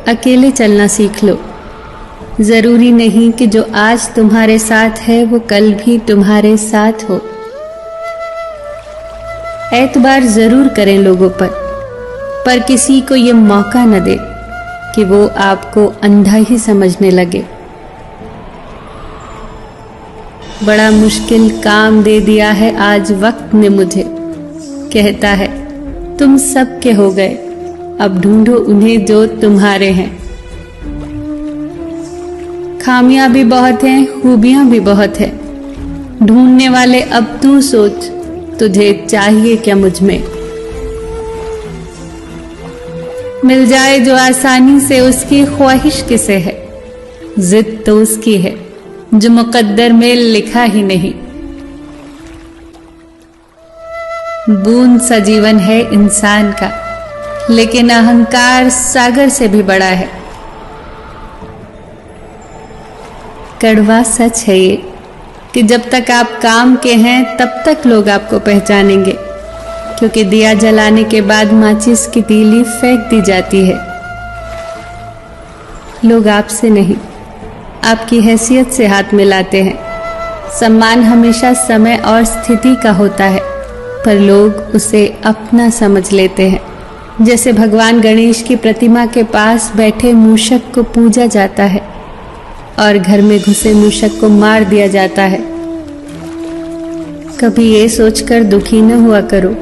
अकेले चलना सीख लो। जरूरी नहीं कि जो आज तुम्हारे साथ है वो कल भी तुम्हारे साथ हो। एतबार जरूर करें लोगों पर किसी को ये मौका न दे कि वो आपको अंधा ही समझने लगे। बड़ा मुश्किल काम दे दिया है आज वक्त ने मुझे, कहता है तुम सबके हो गए, अब ढूंढो उन्हें जो तुम्हारे हैं। खामियां भी बहुत हैं, खूबियां भी बहुत है, ढूंढने वाले अब तू सोच, तुझे चाहिए क्या मुझ में। मिल जाए जो आसानी से उसकी ख्वाहिश किसे है, जिद तो उसकी है जो मुकद्दर में लिखा ही नहीं। बूंद सा जीवन है इंसान का, लेकिन अहंकार सागर से भी बड़ा है। कड़वा सच है ये कि जब तक आप काम के हैं तब तक लोग आपको पहचानेंगे, क्योंकि दिया जलाने के बाद माचिस की तीली फेंक दी जाती है। लोग आपसे नहीं, आपकी हैसियत से हाथ मिलाते हैं। सम्मान हमेशा समय और स्थिति का होता है, पर लोग उसे अपना समझ लेते हैं। जैसे भगवान गणेश की प्रतिमा के पास बैठे मूषक को पूजा जाता है और घर में घुसे मूषक को मार दिया जाता है। कभी ये सोचकर दुखी न हुआ करो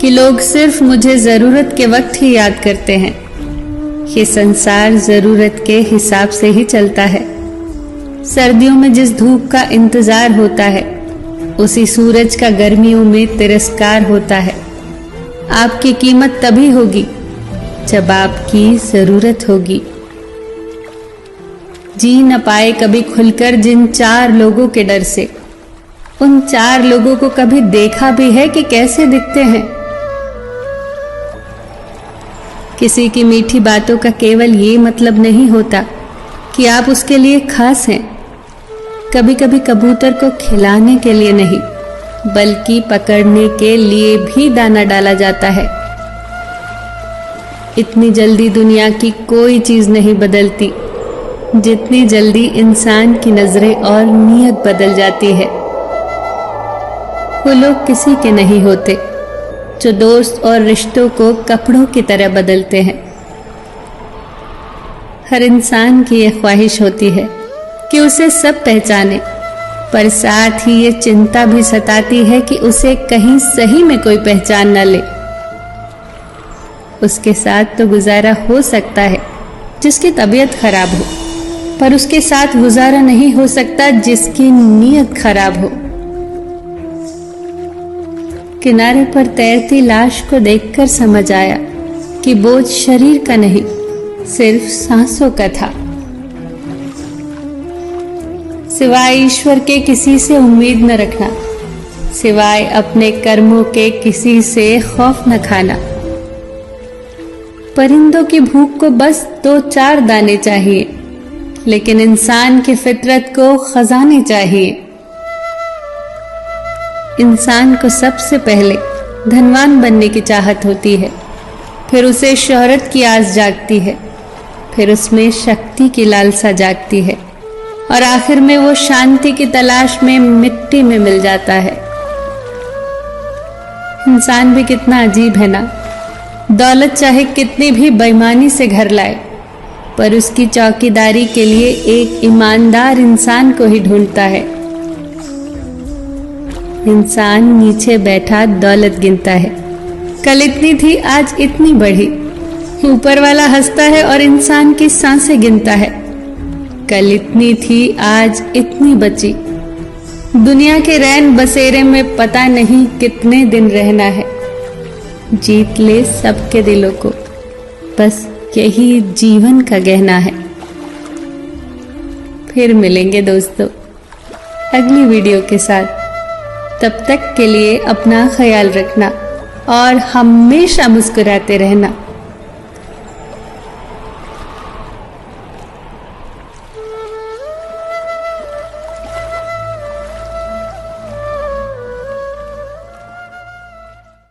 कि लोग सिर्फ मुझे जरूरत के वक्त ही याद करते हैं। ये संसार जरूरत के हिसाब से ही चलता है। सर्दियों में जिस धूप का इंतजार होता है, उसी सूरज का गर्मियों में तिरस्कार होता है। आपकी कीमत तभी होगी जब आपकी जरूरत होगी। जी न पाए कभी खुलकर जिन 4 लोगों के डर से, उन 4 लोगों को कभी देखा भी है कि कैसे दिखते हैं। किसी की मीठी बातों का केवल ये मतलब नहीं होता कि आप उसके लिए खास हैं। कभी कभी कबूतर को खिलाने के लिए नहीं, बल्कि पकड़ने के लिए भी दाना डाला जाता है। इतनी जल्दी दुनिया की कोई चीज नहीं बदलती जितनी जल्दी इंसान की नजरें और नीयत बदल जाती है। वो लोग किसी के नहीं होते जो दोस्त और रिश्तों को कपड़ों की तरह बदलते हैं। हर इंसान की यह ख्वाहिश होती है कि उसे सब पहचाने, पर साथ ही ये चिंता भी सताती है कि उसे कहीं सही में कोई पहचान न ले। उसके साथ तो गुजारा हो सकता है जिसकी तबीयत खराब हो, पर उसके साथ गुजारा नहीं हो सकता जिसकी नीयत खराब हो। किनारे पर तैरती लाश को देखकर समझ आया कि बोझ शरीर का नहीं, सिर्फ सांसों का था। सिवाय ईश्वर के किसी से उम्मीद न रखना, सिवाय अपने कर्मों के किसी से खौफ न खाना। परिंदों की भूख को बस 2-4 दाने चाहिए, लेकिन इंसान की फितरत को खजाने चाहिए। इंसान को सबसे पहले धनवान बनने की चाहत होती है, फिर उसे शोहरत की आस जागती है, फिर उसमें शक्ति की लालसा जागती है, और आखिर में वो शांति की तलाश में मिट्टी में मिल जाता है। इंसान भी कितना अजीब है ना। दौलत चाहे कितनी भी बेईमानी से घर लाए, पर उसकी चौकीदारी के लिए एक ईमानदार इंसान को ही ढूंढता है। इंसान नीचे बैठा दौलत गिनता है, कल इतनी थी आज इतनी बढ़ी। ऊपर वाला हंसता है और इंसान की सांसें गिनता है, कल इतनी थी आज इतनी बची। दुनिया के रैन बसेरे में पता नहीं कितने दिन रहना है। जीत ले सबके दिलों को, बस यही जीवन का गहना है। फिर मिलेंगे दोस्तों अगली वीडियो के साथ। तब तक के लिए अपना ख्याल रखना और हमेशा मुस्कुराते रहना।